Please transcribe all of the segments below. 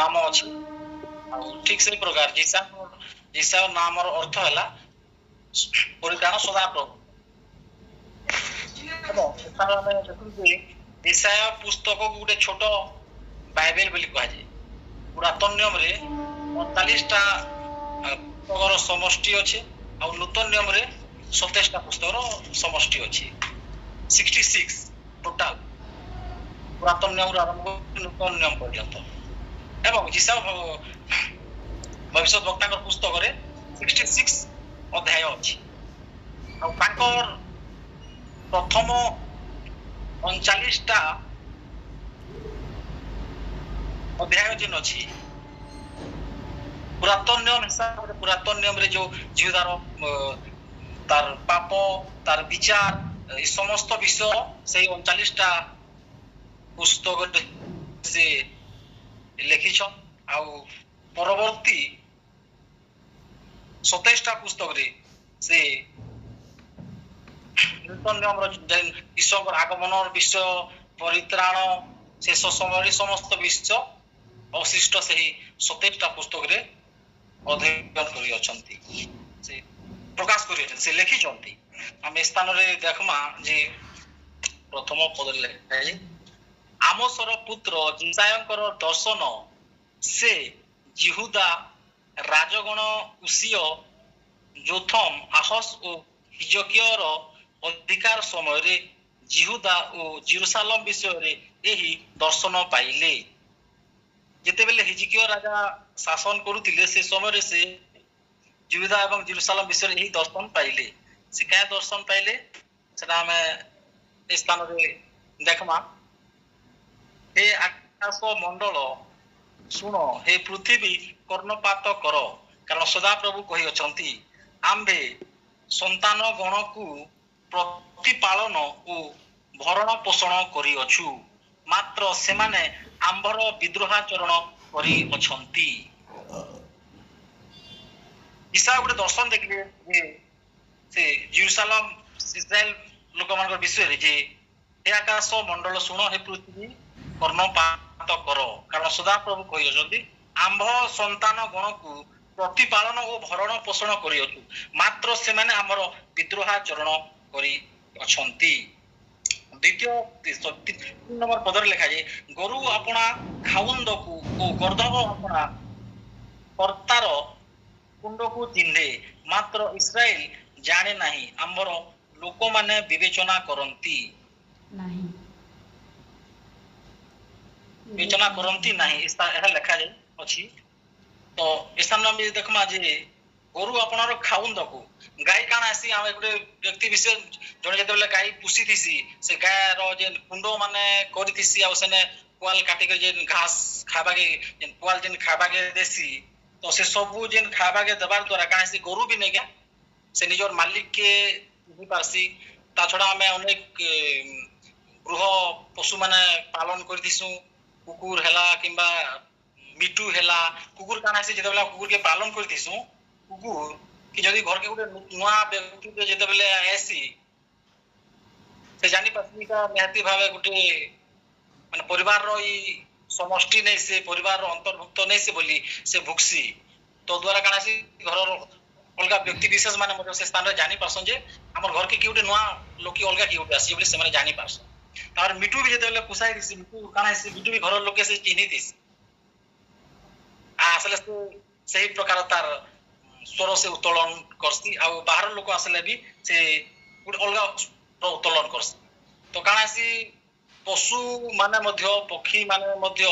नाम अछि ठीक से प्रकार जिसा नाम अर्थ है परित्राण सदा प्रभु दिशाया पुस्तक को गोटे छोट बाइबल बोली कह जाए पुरातन नियम रे 48 टा पुस्तकर समष्टि अच्छे और नूतन नियम रे 27 टा पुस्तकर समष्टि अच्छे 66 टोटाल पुरातन नियम आरंभ नूतन नियम पर्यंत एवं जिसा भविष्य वक्ता पुस्तक रे 66 अध्याय अच्छी और प्रथम 39 टा अध्याय जिन अच्छी पुरातन नियम हिसाब से पुरातन नियम रे जो जीवदार तार पाप तार विचार समस्त विषय से 39 टा पुस्तक से लिखिछ आ परवर्ती 27 टा पुस्तक रे से नूतन नियम ईश्वर आगमन विषय परित्राण शेष समय समस्त विषय अवशिष्ट से 27 टा पुस्तक रे अध्ययन करी अछंती से प्रकाश करी से लिखि छंती हम स्थान रे देखमा जे प्रथम पद ले आमोसर पुत्र जिसायकर दर्शन से जिहुदा राजगण उसिय जोथम आहस और हिजकियर अधिकार समय रे जिहुदा और जेरूशलेम विषय रे एही दर्शन पाइले जेते बेले हिजकियर राजा शासन करुतिले से समय रे से जिहुदा एवं जेरूशलेम विषय रे एही दर्शन पाइले से क्या दर्शन पाइले सेटा हमें स्थान रे देखमा हे आकाश मंडल सुनो हे पृथ्वी कर्णपात कर कारण सदा प्रभु कहि अछंती आम्भे संतान गण को प्रतिपालन और भरण पोषण करी अछु मात्र सेमाने आंभर विद्रोहाचरण करी अछंती ईसा गोटे दर्शन देखले जे से जेरूशलेम इस्राएल लोक मान विषय रे जे हे आकाश मंडल सुनो हे पृथ्वी कर्णपात कर कारण सदा प्रभु कहि अछंती आंभ संतान गण को प्रतिपालन और भरण पोषण करी अछु मात्र सेमाने हमर विद्रोहाचरण करी अछंती द्वितीय 3 नंबर पदर लिखा जाए गरु अपना खाउंद को ओ गर्दभ अपना कर्तार कुंड को चिन्हे मात्र इस्राएल जाने नहीं हमर लोक माने विवेचना करंती नहीं विवेचना करंती नहीं एहा लिखा जाए अछि तो स्थान में देखमा जे गरु अपनार खाउंद को गाय काना आसी हम गोटे व्यक्ति विशेष जने जेते गाय पुसी थिसी से गाय रो जे कुंड माने करि थिसी आ सेने पुआल काटी के जे घास खाबा के जे पुआल जे खाबा के देसी तो से सब जे खाबा के दबार द्वारा काना से गरु भी नै गया से निजर मालिक के भी पासी ता छडा हमें अनेक गृह पशु माने पालन करि दिसु कुकुर हैला किबा मिटू हैला कुकुर काना से जेते कुकुर के पालन करि दिसु कुकुर कि जदि घर के गोटे नुआ व्यक्ति के जेते बेले आसी से जानि पत्नी का निहाती भावे गोटे माने परिवार रो ई समष्टि नै से परिवार रो अंतर्भुक्त नै से बोली से भुक्सी तो द्वारा काना से घर रो अलगा व्यक्ति विशेष माने मते से स्थान रे जानि परसन जे हमर घर के कि गोटे नुआ लोकी अलगा कि गोटे आसी बोली से माने जानि परसन तार मिटू भी जेते बेले पुसाई दिसी मिटू काना से मिटू भी घर लोके से चिन्हि दिसी आसले सही प्रकार तार स्वर से उत्तोलन करसी आ बाहर लोक आसले भी से गुड अलगा उत्तोलन करसी तो काना सी पशु माने मध्य पक्षी माने मध्य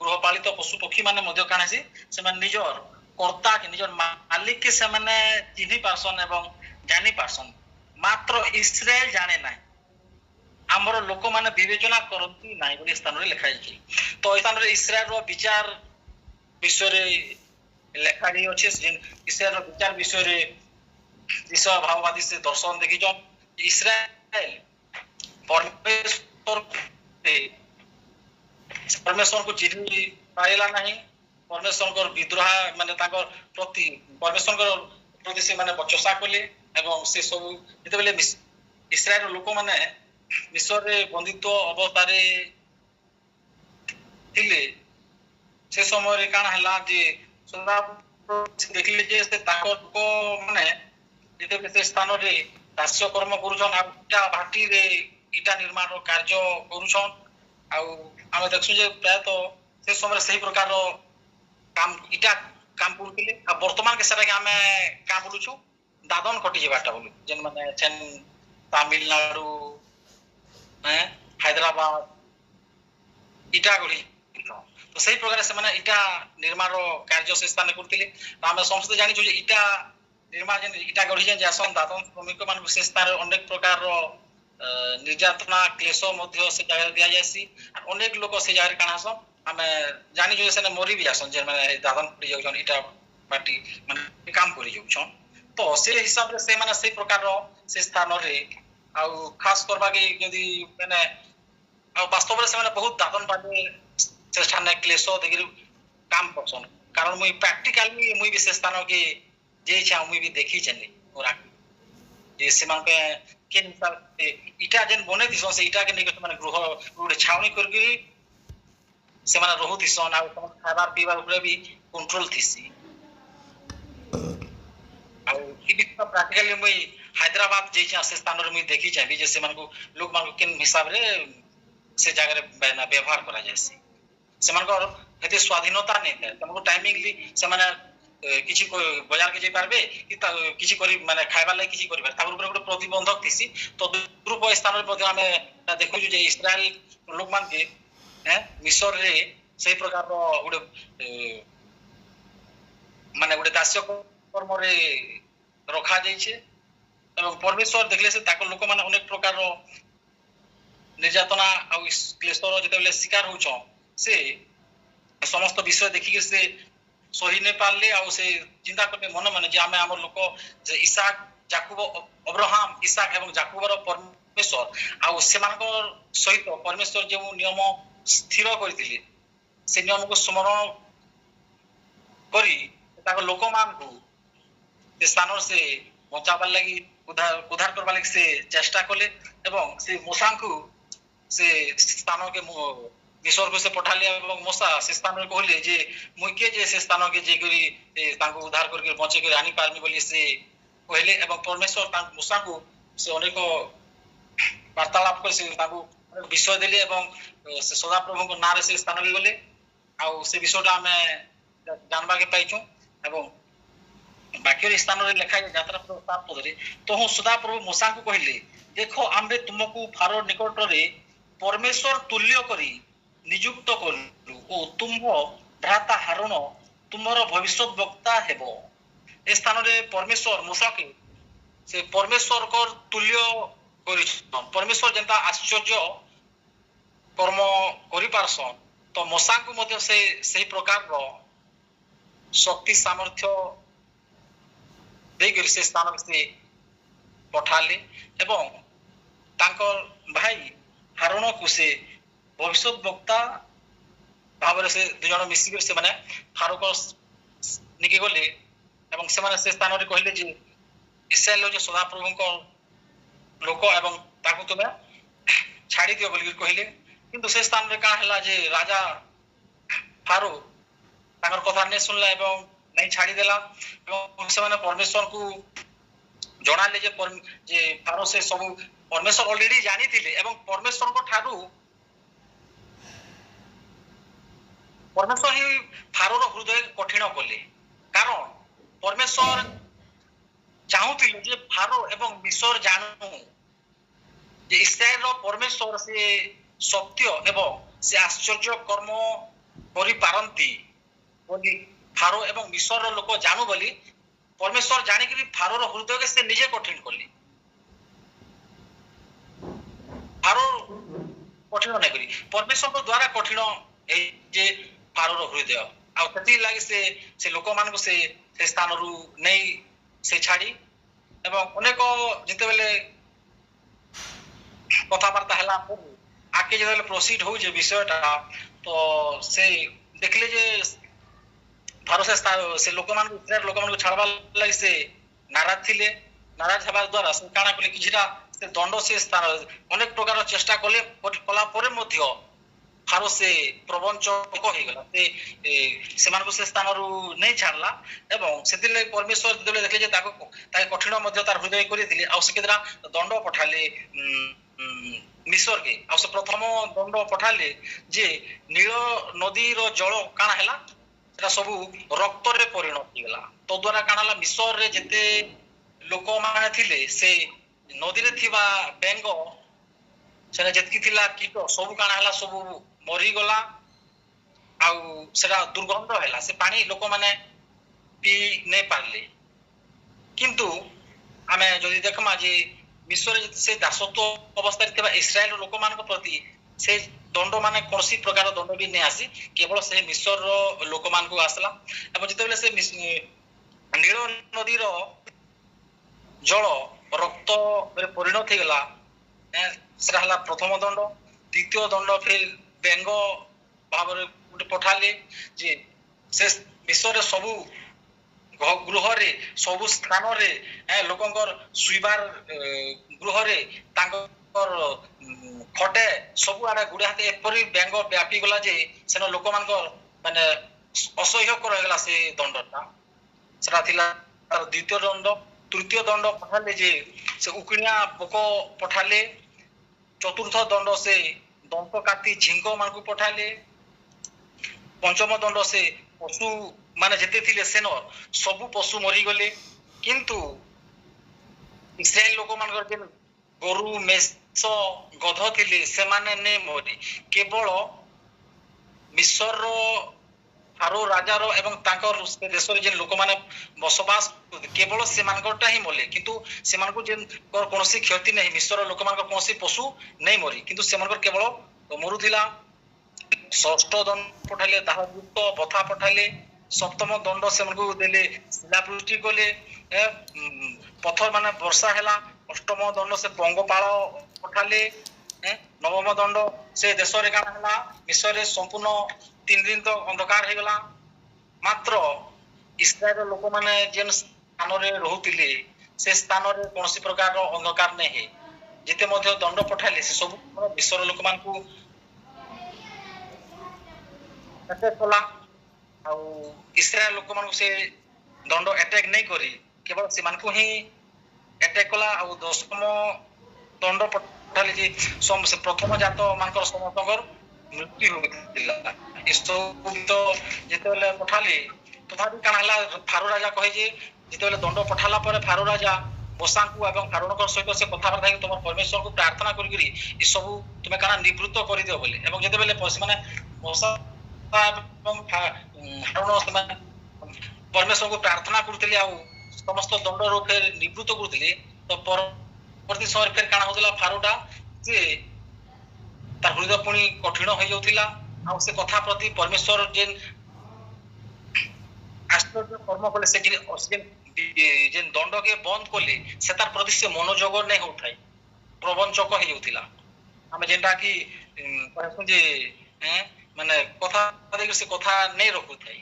गृहपालित पशु पक्षी माने मध्य काना सी से माने निजर कर्ता के निजर मालिक के से माने चिन्हि पारसन एवं जानि पारसन मात्र इस्राएल जाने नाही हमर लोक माने विवेचना करंती नाही बोली स्थान रे लिखा छै तो स्थान रे इस्राएल रो विचार विषय रे लेखा गई अच्छे इस्राएल विचार विषय रे ईसा भाववादी से दर्शन देखी जो इस्राएल परमेश्वर को चिन्ह पाइला नहीं परमेश्वर को विद्रोह माने ताकर प्रति परमेश्वर को प्रति से माने बचसा कले एवं से सब जेते बेले इस्राएल लोक माने मिस्र रे बंदित्व अवस्था रे थिले से समय काण हला जे सदा देखले जे से ताको को माने जेते से स्थान रे दास्य कर्म करूछन आटा भाटी रे इटा निर्माण कार्य करूछन आउ आमे देखछु जे प्राय तो से समय सही प्रकार रो काम इटा काम करथिले आ वर्तमान के सारा के आमे का बोलुछु दादन खटी जेबाटा बोलु जेन माने छन तमिलनाडु हैदराबाद इटा गढ़ी तो सही प्रकार से माने इटा निर्माण कार्य से स्थान करथिले आमे समस्त जानि छु जे इटा निर्माण जेन इटा गढ़ी जेन जासन दादन श्रमिक मान से स्थान अनेक प्रकार रो निर्यातना क्लेश मध्य से जगह दिया जायसी अनेक लोक से जगह काना सम आमे जानि छु से मोरी भी आसन जे माने दादन खटी जाउछन इटा पार्टी माने काम करि जाउछन तो से हिसाब रे से माने से प्रकार रो से स्थान रे आ खास करबा के यदि माने आ वास्तव रे से माने बहुत दादन पाटे से स्थान क्लेश देखि काम करछन कारण मुई प्रैक्टिकली मुई भी से स्थान के जे छा मुई भी देखि छनी ओरा जे से मान के हिसाब से इटा जेन बने दिसो से इटा के निकट माने गृह गुडे छावनी करके से माने रहु दिसो ना खाबार पीबार ऊपर भी कंट्रोल थिसी आ ई भी प्रैक्टिकली मुई हैदराबाद जे छा से स्थान रे मुई देखि छा भी जे से मान को लोग मान को केन हिसाब रे से जगह रे ना व्यवहार करा जायसी से मान को एते स्वाधीनता नै है तुमको टाइमिंगली से माने किछि को बाजार के जे पारबे कि किछि करी माने खाइबा लागि किछि करिबा तार ऊपर ଗୋଟେ प्रतिबंधक थिसी तो दुरुप स्थान रे मध्ये हमें देखु जे इस्राएल लोग मान के मिस्र रे सही प्रकार रो ଗୋଟେ माने ଗୋଟେ दास्य कर्म रे रखा जाय छे एवं परमेश्वर देखले से ताको लोक माने अनेक प्रकार रो निर्यातना आ क्लेशर जते बेले शिकार होछो से समस्त विषय देखि के से सही ने पाले आ से चिंता करबे मन माने जे आमे हमर लोक जे इसहाक याकूब अब्राहम इसहाक एवं याकूब रो परमेश्वर आ से मानको सहित परमेश्वर जे नियम स्थिर करथिले से नियम को स्मरण करी ताको लोक मान को से स्थान से बचाबार लागि उद्धार करबा लागि से चेष्टा कले एवं से मूसा को से स्थान के मिस्र को से पठाले एवं मूसा से स्थान रे कहले जे मुई के जे से स्थान के जे करी ताको उद्धार करके बचे के आनी पारमी बोली से कहले एवं परमेश्वर ता मूसा को से अनेक वार्तालाप कर से ताको विषय देले एवं से सदा प्रभु को नारे से स्थान रे गले आ से विषयटा हमें जानबा के पाइछु एवं बाकी स्थान रे लिखा है यात्रा प्रस्ताव पदरे तो हूँ सदा प्रभु मूसा को कहले देखो आम्बे तुमको फारो निकट रे परमेश्वर तुल्य करी नियुक्त करू ओ तुम भ्राता हारून तुमर भविष्य वक्ता हेबो ए स्थान रे परमेश्वर मूसा के से परमेश्वर को तुल्य करी परमेश्वर जनता आश्चर्य कर्म करि पारसन तो मूसा को मध्य से सही प्रकार रो शक्ति सामर्थ्य देकर से स्थान से पठाले एवं तांकर भाई हारून को से भविष्य वक्ता भाव से दु जन मिसिक से माने फारो को निके गले एवं से माने से स्थान रे कहले जे इस्राएल जो सदा प्रभु को लोक एवं ताको तुमे छाड़ी दियो बोली कहले किंतु से स्थान रे का हला जे राजा फारो ताकर कथा नै सुनला एवं नहीं छाड़ी देला एवं से माने परमेश्वर को जणाले जे फारो से सब परमेश्वर ऑलरेडी जानी थिले एवं परमेश्वर को ठारू परमेश्वर ही फारो रो हृदय कठिन कले कारण परमेश्वर चाहूतिले जे फारो एवं मिस्र जानू जे इस्राएल रो परमेश्वर से सत्य एवं से आश्चर्य कर्म करि पारंती बोली फारो एवं मिस्र रो लोक जानू बोली परमेश्वर जानि कि फारो रो हृदय के से निजे कठिन कले फारो कठिन नै करी परमेश्वर को द्वारा कठिन ए जे फारो रो हृदय आ तती लागि से लोक मान को से स्थान रु नै से छाड़ी एवं अनेक जते बेले कथा वार्ता हला आके जे बेले प्रोसीड हो जे विषयटा तो से देखले जे फारो से लोक मान को इस्राएल लोक मान को छाड़बा लागि से नाराज थिले नाराज हबा द्वारा से काना कोले किछिटा से दंड से स्थान अनेक प्रकार चेष्टा कले कला परे मध्य फारो से प्रवंचक ହେଇଗଲା ସେମାନଙ୍କୁ ସେ ସ୍ଥାନରୁ ନେଇ ଛାଡିଲା ଏବଂ ସେଥିରେ ପରମେଶ୍ୱର ଯେତେବେଳେ ଦେଖିଲେ ଯେ ତାକୁ କଠିନ ମଧ୍ୟ ତାର ହୃଦୟ କରିଥିଲେ ଆଉ ସେ କେତେଟା ଦଣ୍ଡ ପଠାଲେ ମିଶରକେ ଆଉ ସେ ପ୍ରଥମ ଦଣ୍ଡ ପଠାଲେ ଯେ ନୀଳ ନଦୀର ଜଳ କାଣା ହେଲା ସେଟା ସବୁ ରକ୍ତରେ ପରିଣତ ହେଇଗଲା ତ ଦ୍ୱାରା କାଣା ହେଲା ମିଶରରେ ଯେତେ ଲୋକମାନେ ଥିଲେ ସେ ନଦୀରେ ଥିବା ବେଙ୍ଗ ସେଟା ଯେତିକି ଥିଲା କୀଟ ସବୁ କାଣା ହେଲା ସବୁ ମରିଗଲା ଆଉ ସେଟା ଦୁର୍ଗନ୍ଧ ହେଲା ସେ ପାଣି ଲୋକମାନେ ପିଇ ନେଇ ପାରିଲେ କିନ୍ତୁ ଆମେ ଯଦି ଦେଖମା ଯେ ବିଶ୍ୱରେ ସେ ଦାସତ୍ୱ ଅବସ୍ଥାରେ ଥିବା ଇସ୍ରାଏଲ ଲୋକମାନଙ୍କ ପ୍ରତି ସେ ଦଣ୍ଡ ମାନେ କୌଣସି ପ୍ରକାର ଦଣ୍ଡ ବି ନେଇ ଆସି କେବଳ ସେ ମିଶରର ଲୋକମାନଙ୍କୁ ଆସିଲା ଏବଂ ଯେତେବେଳେ ସେ ନୀଳ ନଦୀର ଜଳ ରକ୍ତରେ ପରିଣତ ହେଇଗଲା ସେଟା ହେଲା ପ୍ରଥମ ଦଣ୍ଡ ଦ୍ୱିତୀୟ ଦଣ୍ଡ ଫେର ବେଙ୍ଗ ଭାବରେ ଗୋଟେ ପଠାଲେ ଯେ ସେ ବିଶ୍ୱରେ ସବୁ ଗୃହରେ ସବୁ ସ୍ଥାନରେ ଲୋକଙ୍କର ଶୋଇବାର ଗୃହରେ ତାଙ୍କର ଖଟେ ସବୁଆଡେ ଗୁଡେ ହାତେ ଏପରି ବେଙ୍ଗ ବ୍ୟାପି ଗଲା ଯେ ସେନ ଲୋକମାନଙ୍କର ମାନେ ଅସହ୍ୟକର ହେଇଗଲା ସେ ଦଣ୍ଡଟା ସେଟା ଥିଲା ତାର ଦ୍ୱିତୀୟ ଦଣ୍ଡ ତୃତୀୟ ଦଣ୍ଡ ପଠାଲେ ଯେ ସେ ଉକୁଣିଆ ପୋକ ପଠାଲେ ଚତୁର୍ଥ ଦଣ୍ଡ ସେ ଦନ୍ତ କାଟି ଝିଙ୍କ ମାନଙ୍କୁ ପଠାଲେ ପଞ୍ଚମ ଦଣ୍ଡ ସେ ପଶୁ ମାନେ ଯେତେ ଥିଲେ ସେନ ସବୁ ପଶୁ ମରିଗଲେ କିନ୍ତୁ ଇସ୍ରାଏଲ ଲୋକମାନଙ୍କର ଯେ ଗରୁ ମେଷ ଗଧ ଥିଲେ ସେମାନେ ନେ ମରି କେବଳ ମିଶରର ଫାରୋ ରାଜାର ଏବଂ ତାଙ୍କର ଦେଶରେ ଯେ ଲୋକମାନେ ବସବାସ କେବଳ ସେମାନଙ୍କରଟା ହିଁ ମଲେ କିନ୍ତୁ ସେମାନଙ୍କୁ ଯେ କୌଣସି କ୍ଷତି ନାହିଁ ମିଶରର ଲୋକମାନଙ୍କର କୌଣସି ପଶୁ ନେଇ ମରି କିନ୍ତୁ ସେମାନଙ୍କର କେବଳ ମରୁଥିଲା ଷଷ୍ଠ ଦଣ୍ଡ ପଠାଇଲେ ଦାହଯୁକ୍ତ ବଥା ପଠାଇଲେ ସପ୍ତମ ଦଣ୍ଡ ସେମାନଙ୍କୁ ଦେଲେ ଶିଳାବୃଷ୍ଟି କଲେ ପଥର ମାନେ ବର୍ଷା ହେଲା ଅଷ୍ଟମ ଦଣ୍ଡ ସେ ପଙ୍ଗପାଳ ପଠାଇଲେ ନବମ ଦଣ୍ଡ ସେ ଦେଶରେ କାଣା ହେଲା ମିଶରରେ ସମ୍ପୂର୍ଣ୍ଣ 3 ଦିନ ତ ଅନ୍ଧକାର ହେଇଗଲା ମାତ୍ର ଇସ୍ରାଏଲ ଲୋକମାନେ ଯେନ୍ ସ୍ଥାନରେ ରହୁଥିଲେ ସେ ସ୍ଥାନରେ କୌଣସି ପ୍ରକାର ଅନ୍ଧକାର ନାହିଁ ଯେତେ ମଧ୍ୟ ଦଣ୍ଡ ପଠାଇଲେ ସେ ସବୁ ମିଶର ଲୋକମାନଙ୍କୁ କଲା ଆଉ ଇସ୍ରାଏଲ ଲୋକମାନଙ୍କୁ ସେ ଦଣ୍ଡ ଆଟାକ ନେଇ କରି କେବଳ ସେମାନଙ୍କୁ ହିଁ ଆଟାକ କଲା ଆଉ ଦଶମ ଦଣ୍ଡ ପଠାଇଲେ ଯେ ସେ ପ୍ରଥମ ଜାତ ମାନଙ୍କର ସମସ୍ତଙ୍କର ମୃତ୍ୟୁ ହୋଇଥିଲା ଏସବୁ ତ ଯେତେବେଳେ ପଠାଲେ ତଥାପି କାଣା ହେଲା ଫାରୋ ରାଜା କହେ ଯେ ଯେତେବେଳେ ଦଣ୍ଡ ପଠାଲା ପରେ ଫାରୋ ରାଜା ମୋସାଙ୍କୁ ଏବଂ ଫାରୋଙ୍କ ସହିତ ସେ କଥାବାର୍ତ୍ତା ହେଇକି ତୁମ ପରମେଶ୍ୱରଙ୍କୁ ପ୍ରାର୍ଥନା କରିକିରି ଏସବୁ ତୁମେ କାଣା ନିବୃତ୍ତ କରିଦିଅ ବୋଲି ଏବଂ ଯେତେବେଳେ ସେମାନେ ମୋସା ଏବଂ ଫାରୋନ ସେମାନେ ପରମେଶ୍ୱରଙ୍କୁ ପ୍ରାର୍ଥନା କରୁଥିଲେ ଆଉ ସମସ୍ତ ଦଣ୍ଡରୁ ଫେର ନିବୃତ୍ତ କରୁଥିଲେ ତ ପରବର୍ତ୍ତୀ ସମୟରେ ଫେର କାଣା ହଉଥିଲା ଫାରୋଟା ଯେ ତାର ହୃଦୟ ପୁଣି କଠିନ ହେଇଯାଉଥିଲା ଆଉ ସେ କଥା ପ୍ରତି ପରମେଶ୍ୱର ଯେନ୍ ଆଶ୍ଚର୍ଯ୍ୟ କର୍ମ କଲେ ସେ ଯେନ୍ ଦଣ୍ଡକେ ବନ୍ଦ କଲେ ସେ ତାର ପ୍ରତି ସେ ମନୋଯୋଗ ନେଇ ହଉଥାଏ ପ୍ରବଞ୍ଚକ ହେଇଯାଉଥିଲା ଆମେ ଯେନ୍ଟା କି ଯେ ମାନେ କଥା ଦେଇକି ସେ କଥା ନେଇ ରଖୁଥାଏ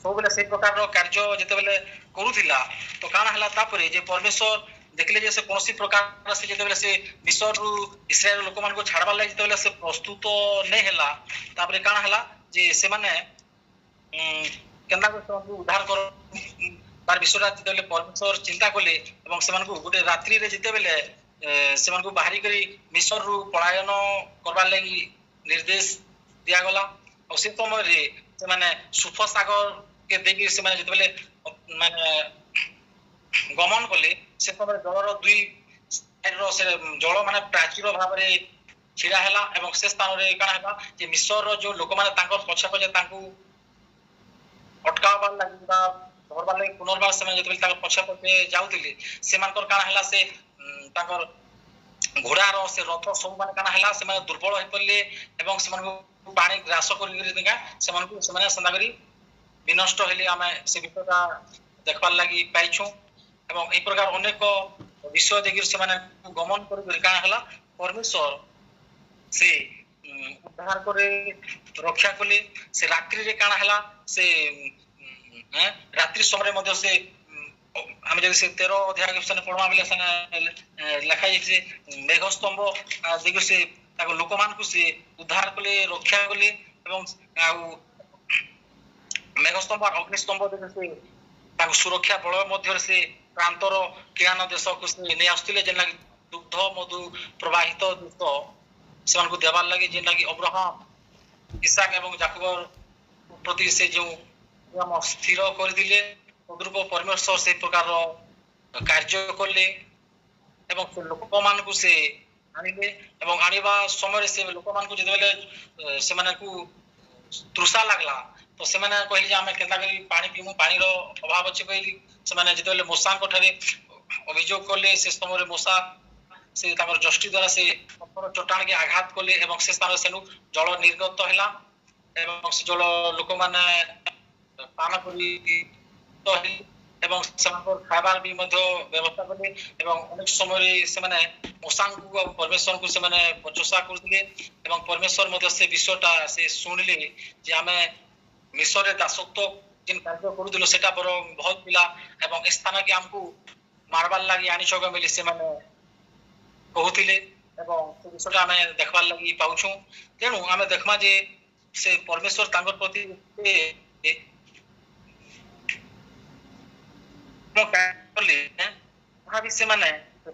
ସବୁବେଳେ ସେଇ ପ୍ରକାରର କାର୍ଯ୍ୟ ଯେତେବେଳେ କରୁଥିଲା ତ କାଣା ହେଲା ତାପରେ ଯେ ପରମେଶ୍ୱର ଦେଖିଲେ ଯେ ସେ କୌଣସି ପ୍ରକାର ସେ ଯେତେବେଳେ ସେ ମିଶରରୁ ଇସ୍ରାଏଲ ଲୋକମାନଙ୍କୁ ଛାଡବାର ଲାଗି ଯେତେବେଳେ ସେ ପ୍ରସ୍ତୁତ ନେଇ ହେଲା ତାପରେ କାଣା ହେଲା ଯେ ସେମାନେ କେନ୍ତା କରି ସେମାନଙ୍କୁ ଉଦ୍ଧାର କର ତାର ବିଷୟରେ ଯେତେବେଳେ ପରମେଶ୍ୱର ଚିନ୍ତା କଲେ ଏବଂ ସେମାନଙ୍କୁ ଗୋଟେ ରାତ୍ରିରେ ଯେତେବେଳେ ସେମାନଙ୍କୁ ବାହାରି କରି ମିଶରରୁ ପଳାୟନ କରବାର ଲାଗି ନିର୍ଦ୍ଦେଶ ଦିଆଗଲା ଆଉ ସେ ସମୟରେ ସେମାନେ ସୁଫ ସାଗରକେ ଦେଇକି ସେମାନେ ଯେତେବେଳେ ମାନେ ଗମନ କଲେ ସେ ସମୟରେ ଜଳର ଦୁଇ ସାଇଡର ସେ ଜଳ ମାନେ ପ୍ରାଚୀର ଭାବରେ ଛିଡା ହେଲା ଏବଂ ସେ ସ୍ଥାନରେ କାଣା ହେଲା ଯେ ମିଶରର ଯୋଉ ଲୋକମାନେ ତାଙ୍କର ପଛେ ପଛେ ତାଙ୍କୁ ଅଟକାବାର ଲାଗି ବା ଧରବାର ଲାଗି ପୁନର୍ବାର ସେମାନେ ଯେତେବେଳେ ତାଙ୍କର ପଛେ ପଛେ ଯାଉଥିଲେ ସେମାନଙ୍କର କାଣା ହେଲା ସେ ତାଙ୍କର ଘୋଡାର ସେ ରଥ ସବୁ ମାନେ କାଣା ହେଲା ସେମାନେ ଦୁର୍ବଳ ହେଇପଡ଼ିଲେ ଏବଂ ସେମାନଙ୍କୁ ପାଣି ଗ୍ରାସ କରିକିରି ସେମାନଙ୍କୁ ସେମାନେ ସେନ୍ତା କରି ବିନଷ୍ଟ ହେଲେ ଆମେ ସେ ବିଷୟଟା ଦେଖବାର ଲାଗି ପାଇଛୁ ଏବଂ এই প্রকার অনেক বিষয় দেখি ସେମାନେ গমন করে কাଣା ହେଲା পরমেশ্বর সে উদ্ধার করে রক্ষা কলে সে রাত্রিরে কাଣା ହେଲା সে রাত্রি সময় মধ্যে সে আমি যদি সে 13 অধ্যায় সেখানে পড়বা বলে সেখানে লেখা যাইছে মেঘস্তম্ভ দেখি সে ତାଙ୍କ ଲୋକମାନଙ୍କୁ ସେ ଉଦ୍ଧାର କଲେ, ରକ୍ଷା କଲେ ଏବଂ ଆଉ ମେଘସ୍ତମ୍ଭ ଅଗ୍ନିସ୍ତମ୍ଭ ଦେଲେ ସେ ତାଙ୍କ ସୁରକ୍ଷା ବଳ ମଧ୍ୟରେ ସେ ପ୍ରାନ୍ତର କିରାନ ଦେଶକୁ ସେ ନେଇ ଆସୁଥିଲେ, ଯେନ୍ଟାକି ଦୁଗ୍ଧ ମଧୁ ପ୍ରବାହିତ ଦେଶ ସେମାନଙ୍କୁ ଦେବାର ଲାଗି, ଯେନ୍ଟାକି ଅବ୍ରାହମ ଇସାକ ଏବଂ ଯାକୋବ ପ୍ରତି ସେ ଯେଉଁ ନିୟମ ସ୍ଥିର କରିଥିଲେ, ତଦ୍ରୂପ ପରମେଶ୍ୱର ସେ ପ୍ରକାର କାର୍ଯ୍ୟ କଲେ ଏବଂ ସେ ଲୋକମାନଙ୍କୁ ସେ ଆଣିଲେ ଏବଂ ଆଣିବା ସମୟରେ ସେ ଲୋକମାନଙ୍କୁ ଯେତେବେଳେ ସେମାନଙ୍କୁ ତୃଷା ଲାଗଲା ତ ସେମାନେ କହିଲେ ଯେ ଆମେ କେନ୍ତା କରି ପାଣି ପିଇମୁ, ପାଣିର ଅଭାବ ଅଛି କହିଲି। ସେମାନେ ଯେତେବେଳେ ମୂଷାଙ୍କ ଠାରେ ଅଭିଯୋଗ କଲେ, ସେ ସମୟରେ ମୂଷା ସେ ତାଙ୍କର ଯଷ୍ଟି ଦ୍ୱାରା ସେ ପଥର ଚଟାଣକେ ଆଘାତ କଲେ ଏବଂ ସେ ସ୍ଥାନରେ ସେନୁ ଜଳ ନିର୍ଗତ ହେଲା ଏବଂ ସେ ଜଳ ଲୋକମାନେ ପାନ କରି ଏବଂ ସେମାନଙ୍କର ଖାଇବାର ବି ମଧ୍ୟ ବ୍ୟବସ୍ଥା କଲେ ଏବଂ ଅନେକ ସମୟରେ ସେମାନେ ମୂଷାଙ୍କୁ ଆଉ ପରମେଶ୍ୱରଙ୍କୁ ସେମାନେ ବଚସା କରୁଥିଲେ ଏବଂ ପରମେଶ୍ୱର ମଧ୍ୟ ସେ ବିଷୟଟା ସେ ଶୁଣିଲେ ଯେ ଆମେ ମିଶରରେ ଦାସତ୍ୱ ଯେନ୍ କାର୍ଯ୍ୟ କରୁଥିଲୁ ସେଟା ବରଂ ଭଲ ଥିଲା ଏବଂ ଏ ସ୍ଥାନକେ ଆମକୁ ମାରବାର ଲାଗି ଆଣିଛ ବୋଲି ସେମାନେ କହୁଥିଲେ ଏବଂ ସେ ବିଷୟଟା ଆମେ ଦେଖବାର ଲାଗି ପାଉଛୁ। ତେଣୁ ଆମେ ଦେଖମା ଯେ ସେ ପରମେଶ୍ୱର ତାଙ୍କର ପ୍ରତି ସେମାନେ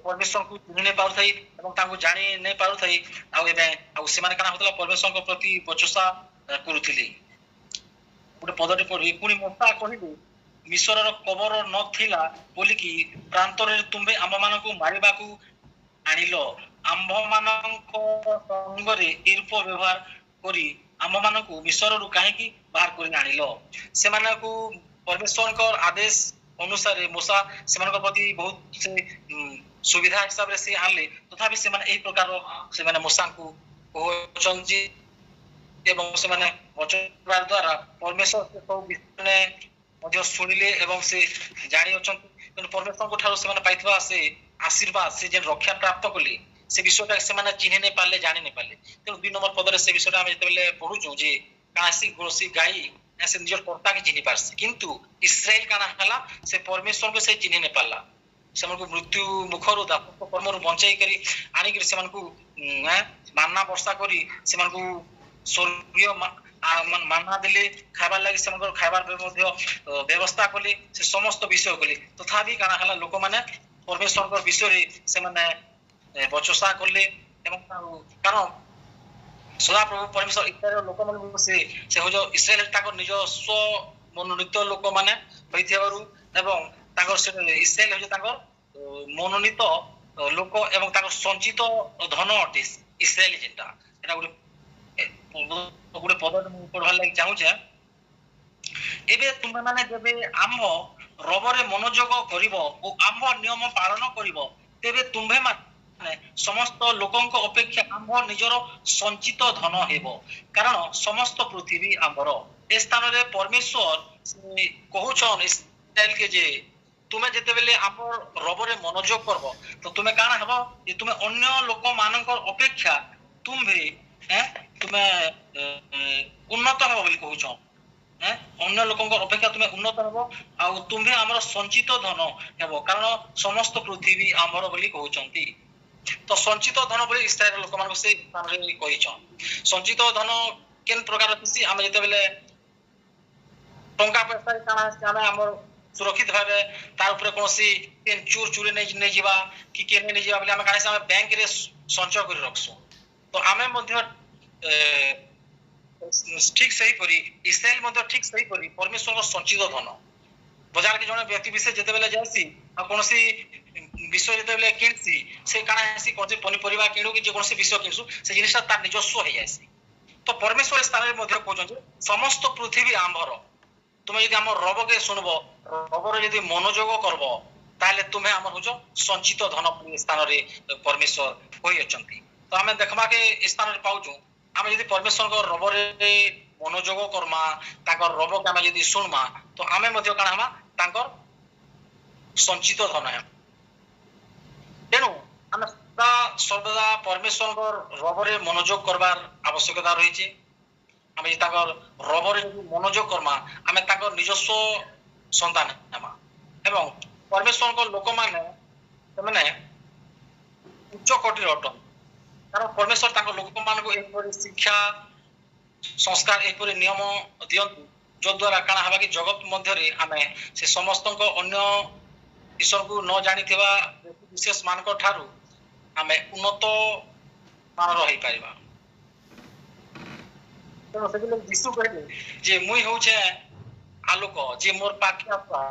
ପରମେଶ୍ୱରଙ୍କୁ ଚିହ୍ନି ନେଇ ପାରୁଥାଇ ଏବଂ ତାଙ୍କୁ ଜାଣି ନେଇ ପାରୁଥାଇ ଆଉ ସେମାନେ କାଣା ହଉଥିଲା ପରମେଶ୍ୱରଙ୍କ ପ୍ରତି ବଚସା କରୁଥିଲେ। ଗୋଟେ ପଦଟି ପଢି ପୁଣି ମୂଷା କହିଲେ ମିଶରର କବର ନଥିଲା ବୋଲିକି ପ୍ରାନ୍ତରରେ ତୁମ୍ଭେ ଆମମାନଙ୍କୁ ମାରିବାକୁ ଆଣିଲ, ଆମ୍ଭମାନଙ୍କ ସଙ୍ଗରେ ଏ ରୂପ ବ୍ୟବହାର କରି ଆମମାନଙ୍କୁ ମିଶରରୁ କାହିଁକି ବାହାର କରି ଆଣିଲ। ସେମାନଙ୍କୁ ପରମେଶ୍ୱରଙ୍କ ଆଦେଶ ଅନୁସାରେ ମୂଷା ସେମାନଙ୍କ ପ୍ରତି ବହୁତ ସେ ସୁବିଧା ହିସାବରେ ସେ ଆଣିଲେ, ତଥାପି ସେମାନେ ଏହି ପ୍ରକାର ସେମାନେ ମୂଷାଙ୍କୁ କହୁଛନ୍ତି ଏବଂ ସେମାନେ ବଚନ ଦ୍ୱାରା ପରମେଶ୍ୱର ସେ ସବୁ ବିଷୟରେ ମଧ୍ୟ ଶୁଣିଲେ ଏବଂ ସେ ଜାଣି ଅଛନ୍ତି। ତେଣୁ ପରମେଶ୍ୱରଙ୍କ ଠାରୁ ସେମାନେ ପାଇଥିବା ସେ ଆଶୀର୍ବାଦ ସେ ଯେ ରକ୍ଷା ପ୍ରାପ୍ତ କଲେ ସେ ବିଷୟଟା ସେମାନେ ଚିହ୍ନି ନେଇ ପାରିଲେ, ଜାଣି ନେଇ ପାରିଲେ। ତେଣୁ 2 ନମ୍ବର ପଦରେ ସେ ବିଷୟଟା ଆମେ ଯେତେବେଳେ ପଢୁଛୁ ଯେ କାଶୀ ଗାଈ ସେ ନିଜର କର୍ତ୍ତାକେ ଚିହ୍ନି ପାରସି, କିନ୍ତୁ ଇସ୍ରାଏଲ କାଣା ହେଲା ସେ ପରମେଶ୍ୱରଙ୍କୁ ସେ ଚିହ୍ନି ନେଇ ପାରିଲା। ସେମାନଙ୍କୁ ମୃତ୍ୟୁ ମୁଖରୁ ଦାସତ୍ୱ କର୍ମରୁ ବଞ୍ଚାଇ କରି ଆଣିକରି ସେମାନଙ୍କୁ ମାନ୍ନା ବର୍ଷା କରି ସେମାନଙ୍କୁ ସ୍ୱର୍ଗୀୟ ମାନ୍ନା ଦେଲେ, ଖାଇବାର ଲାଗି ସେମାନଙ୍କର ଖାଇବାର ମଧ୍ୟ ବ୍ୟବସ୍ଥା କଲେ, ସେ ସମସ୍ତ ବିଷୟ କଲେ। ତଥାପି କାଣା ହେଲା ଲୋକମାନେ ପରମେଶ୍ୱରଙ୍କ ବିଷୟରେ ସେମାନେ ବଚସା କଲେ ଏବଂ କାରଣ ସଦାପ୍ରଭୁ ପରମେଶ୍ୱର ଇସ୍ରାଏଲର ଲୋକମାନଙ୍କୁ ସେ ହଉଛ ଇସ୍ରାଏଲ ତାଙ୍କର ନିଜସ୍ୱ ମନୋନୀତ ଲୋକମାନେ ହୋଇଥିବାରୁ ଏବଂ ତାଙ୍କର ଇସ୍ରାଏଲ ହଉଛି ତାଙ୍କର ମନୋନୀତ ଲୋକ ଏବଂ ତାଙ୍କର ସଞ୍ଚିତ ଧନ ଅଟେ ଇସ୍ରାଏଲ ଯେନ୍ଟା। ଏଟା ଗୋଟେ ପଦଟେ ମୁଁ ପଢବାର ଲାଗି ଚାହୁଁଛେ। ଏବେ ତୁମେ ମାନେ ଯେବେ ଆମ୍ଭ ରବରେ ମନୋଯୋଗ କରିବ ଓ ଆମ୍ଭ ନିୟମ ପାଳନ କରିବ, ତେବେ ତୁମ୍ଭେ ମାନେ ସମସ୍ତ ଲୋକଙ୍କ ଅପେକ୍ଷା ଆମ୍ଭ ନିଜର ସଞ୍ଚିତ ଧନ ହେବ, କାରଣ ସମସ୍ତ ପୃଥିବୀ ଆମ୍ଭର। ଏ ସ୍ଥାନରେ ପରମେଶ୍ୱର କହୁଛନ୍ ଇସ୍ରାଏଲକେ ଯେ ତୁମେ ଯେତେବେଳେ ଆମ ରବରେ ମନୋଯୋଗ କରବ ତ ତୁମେ କାଣା ହେବ ଯେ ତୁମେ ଅନ୍ୟ ଲୋକମାନଙ୍କ ଅପେକ୍ଷା ତୁମ୍ଭେ ତୁମେ ଉନ୍ନତ ହେବ ବୋଲି କହୁଛ। ଅନ୍ୟ ଲୋକଙ୍କ ଅପେକ୍ଷା ତୁମେ ଉନ୍ନତ ହେବ ଆଉ ତୁମ୍ଭେ ଆମର ସଞ୍ଚିତ ଧନ ହେବ, କାରଣ ସମସ୍ତ ପୃଥିବୀ ଆମର ବୋଲି କହୁଛନ୍ତି। ତ ସଞ୍ଚିତ ଧନ ବୋଲି ଇସ୍ରାଏଲ ଲୋକମାନଙ୍କୁ ସେ ସ୍ଥାନରେ କହିଛନ୍। ସଞ୍ଚିତ ଧନ କେନ୍ ପ୍ରକାର ଅଛି, ଆମେ ଯେତେବେଳେ ଟଙ୍କା ପଇସାରେ କାଣା ଆମେ ଆମର ସୁରକ୍ଷିତ ଭାବେ ତାର ଉପରେ କୌଣସି ଚୋର ଚୁରି ନେଇଯିବା କି କିଏ ନେଇଯିବା ବୋଲି ଆମେ କାଣା ଆମେ ବ୍ୟାଙ୍କରେ ସଞ୍ଚୟ କରି ରଖସୁଁ। ତ ଆମେ ମଧ୍ୟ ଠିକ ସେହିପରି ଇସ୍ରାଏଲ ମଧ୍ୟ ଠିକ ସେହିପରି ପରମେଶ୍ୱରଙ୍କ ସଞ୍ଚିତ ଧନ। ବଜାରକେ ଜଣେ ବ୍ୟକ୍ତି ବିଶେଷ ଯେତେବେଳେ ଯାଏସି ଆଉ କୌଣସି ବିଷୟ ଯେତେବେଳେ କିଣସି, ସେ କାଣା ହେସି କୌଣସି ପନିପରିବା କିଣୁ କି ଯେକୌଣସି ବିଷୟ କିଣସୁ ସେ ଜିନିଷଟା ତାର ନିଜସ୍ୱ ହେଇଯାଏସି। ତ ପରମେଶ୍ୱର ସ୍ଥାନରେ ମଧ୍ୟ କହୁଛନ୍ତି ସମସ୍ତ ପୃଥିବୀ ଆମ୍ଭର। ତୁମେ ଯଦି ଆମ ରବକେ ଶୁଣବ, ରବରେ ଯଦି ମନୋଯୋଗ କରବ, ତାହେଲେ ତୁମେ ଆମର ହଉଛ ସଞ୍ଚିତ ଧନ ସ୍ଥାନରେ ପରମେଶ୍ୱର କହିଅଛନ୍ତି। ତ ଆମେ ଦେଖବାକେ ଏ ସ୍ଥାନରେ ପାଉଛୁ, ଆମେ ଯଦି ପରମେଶ୍ୱରଙ୍କ ରବରେ ମନୋଯୋଗ କର୍ମା, ତାଙ୍କର ରବକେ ଆମେ ଯଦି ଶୁଣମା, ତ ଆମେ ମଧ୍ୟ କାଣା ହେମା ତାଙ୍କର ସଞ୍ଚିତ ଧନ ହେମା। ତେଣୁ ଆମେ ସର୍ବଦା ପରମେଶ୍ୱରଙ୍କ ରବରେ ମନୋଯୋଗ କରବାର ଆବଶ୍ୟକତା ରହିଛି। ଆମେ ଯଦି ତାଙ୍କର ରବରେ ଯଦି ମନୋଯୋଗ କର୍ମା, ଆମେ ତାଙ୍କର ନିଜସ୍ୱ ସନ୍ତାନ ହେମା ଏବଂ ପରମେଶ୍ୱରଙ୍କ ଲୋକମାନେ ସେମାନେ ଉଚ୍ଚ କୋଟିର ଅଟନ୍ତି। कारण परमेश्वर ताको लोक मानको एपरि शिक्षा संस्कार एपरि नियम दियंतु जो द्वारा काना हबा कि जगत मध्य रे आमे से समस्त को अन्य ईश्वर को न जानि थिबा विशेष मानक ठारू आमे उन्नत मान रही पारिबा तो से यीशु कहले जे मुई होछे आलोक जे मोर पाखे आसा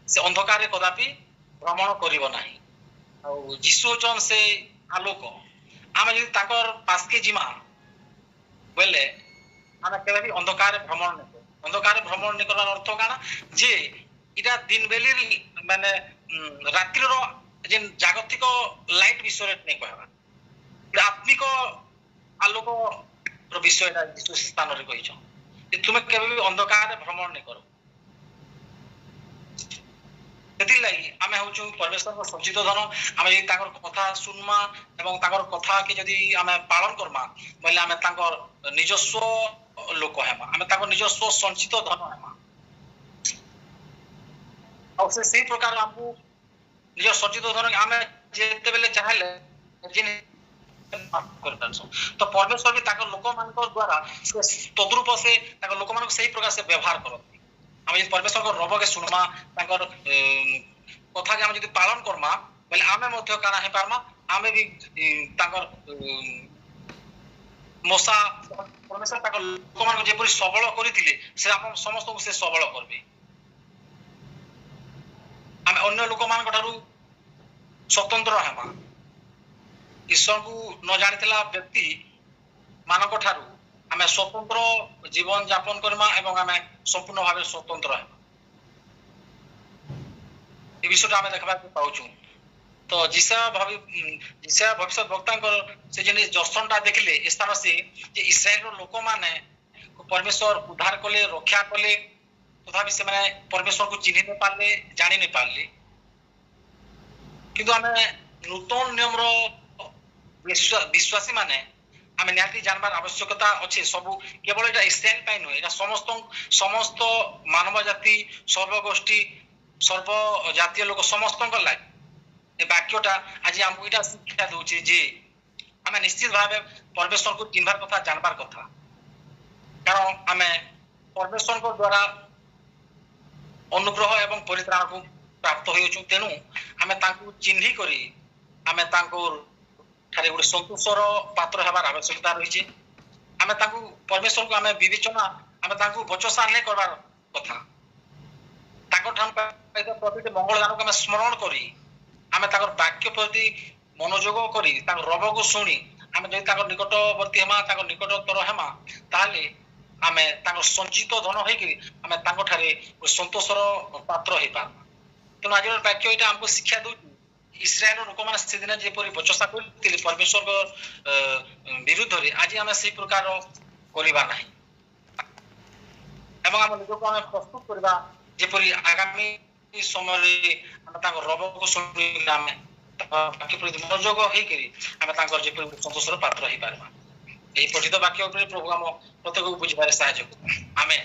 से अंधकार रे कदापि भ्रमण करिवो नाही आ यीशु जन से आलोक आमे जदि ताकर पासके जिमा बोले आमे केबे भी अंधकार भ्रमण नै अंधकार भ्रमण नै करबार अर्थ काना जे इटा दिन बेली माने रात्रि रो जे जागतिक लाइट विषय नै कहबा आत्मिक आलोक रो विषय ता यीशु स्थान रे कहिछ जे तुमे केबे भी अंधकार भ्रमण नै करो सेति लागि आमे होछु परमेश्वर को सचित धन आमे यदि ताकर कथा सुनमा एवं ताकर कथा के यदि आमे पालन करमा बोले आमे ताकर निजस्व लोक हेमा आमे ताकर निजस्व संचित धन हेमा और से सही प्रकार हमको निज सचित धन आमे जेते बेले चाहले जिन तो परमेश्वर भी ताकर लोक मानकर द्वारा तद्रूप से ताकर लोक मान सही प्रकार से व्यवहार करती आमे परमेश्वर को रब के सुनमा ताकर कथा के आमे जदि पालन करमा बोले आमे मध्य काना हे पारमा आमे भी ताकर मोसा परमेश्वर ताकर लोक मान जे परि सबल करितिले से आपण समस्त को से सबल करबे आमे अन्य लोक मान कठारु स्वतंत्र हेमा ईश्वर को न जानितला व्यक्ति मानक ठारु आमे स्वतंत्र जीवन यापन करमा एवं आमे संपूर्ण भाव स्वतंत्र हेमा ए विषय आमे देखबा पाउछु तो जिसा भविष्य वक्ता से जे दर्शनटा देखले स्थान से जे इस्राएल रो लोक माने परमेश्वर उद्धार कले रक्षा कले तथापि से माने परमेश्वर को चिन्हि नै पारले जानि नै पारले किंतु आमे नूतन नियम रो विश्वासी माने आमे निहाती जानबार आवश्यकता अछि सब केवल एटा इस्राएल पाइ न एटा समस्त मानव जाति सर्वगोष्ठी सर्व जातीय लोक समस्त को लाग ए वाक्यटा आज हमको इटा शिक्षा दोछि जे आमे निश्चित भाबे परमेश्वर को चिन्हबार कथा जानबार कथा कारण आमे परमेश्वर को द्वारा अनुग्रह एवं परित्राण को प्राप्त होइछु तेनु आमे तांको चिन्हि करी आमे तांको थारे गुड संतोषर पात्र हेबार आवश्यकता रहिछि आमे तांको परमेश्वर को आमे विवेचना आमे तांको बचसा नै करबार कथा ताको ठान प्रति मंगल गान को आमे स्मरण करी आमे ताकर वाक्य प्रति मनोयोग करी ताकर रब को सुनी आमे जदि ताकर निकटवर्ती हेमा ताकर निकटतर हेमा ताले आमे ताकर संचित धन होई कि आमे ताको ठारे संतोषर पात्र हेपा तो आज वाक्य इटा हमको शिक्षा दो इस्राएल लोक माने से दिन जे परि बचसा करथिले परमेश्वर को विरुद्ध रे आज आमे से प्रकार करिबा नाही एवं हम लोक को प्रस्तुत करबा जे परि आगामी समय रे हम ताको रब को सुनि आमे बाकी प्रति मनोयोग होई करी आमे ताको जे परि संतोषर पात्र हेई पारबा एही पठित वाक्य उपरे प्रभु हम प्रत्येक को बुझिबारे सहायता आमे